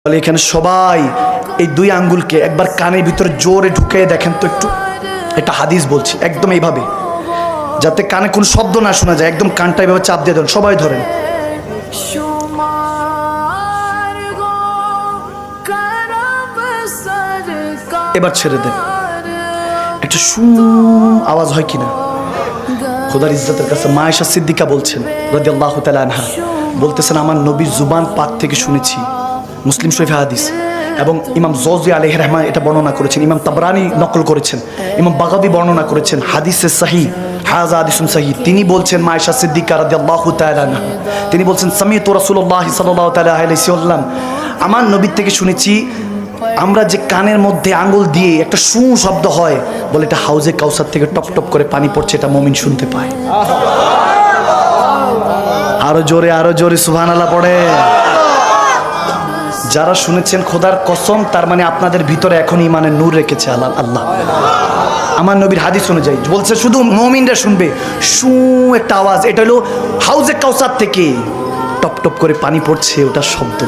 এখানে সবাই এই দুই আঙ্গুলকে একবার কানের ভিতরে জোরে ঢুকে দেখেন তো একটু। এটা হাদিস বলছি, একদম এইভাবে যাতে কানে কোনো শব্দ না শোনা যায়, একদম কানটা এইভাবে চাপ দিয়ে ধরেন, সবাই ধরেন। এবার ছেড়ে দেন, একটা শু আওয়াজ হয় কিনা। খোদার ইজ্জতের কাছে মা আয়েশা সিদ্দিকা বলছেন রাদিয়াল্লাহু তাআলা আনহা, বলতেছেন আমার নবীর জুবান পাক থেকে শুনেছি। মুসলিম শরীফে হাদিস, এবং ইমাম জওজি আলাইহির রহমান এটা বর্ণনা করেছেন, ইমাম তাবরানি নকল করেছেন, ইমাম বাগাবী বর্ণনা করেছেন, হাদিসে সহিহ, হাযা হাদিসুন সহিহ। তিনি বলছেন মা আয়েশা সিদ্দিকা রাদিয়াল্লাহু তাআলা আনহা, তিনি বলছেন সামিতু রাসূলুল্লাহ সাল্লাল্লাহু তাআলা আলাইহি ওয়াসাল্লাম, আমার নবীর থেকে শুনেছি আমরা যে কানের মধ্যে আঙ্গুল দিয়ে একটা শু শব্দ হয়, বলে এটা হাউজে কাউসার থেকে টপ টপ করে পানি পড়ছে, এটা মুমিন শুনতে পায়। আরো জোরে সুবহানাল্লাহ পড়ে। যারা শুনেছেন খোদার কসম, তার মানে আপনাদের ভিতরে এখন ইমানের নূর রেখেছে আল্লাহ। আমার নবীর হাদিস অনুযায়ী বলছে শুধু মুমিনরা শুনবে শু একটা আওয়াজ, এটা হলো হাউজে কাউসার থেকে টপ টপ করে পানি পড়ছে, ওটা শব্দ।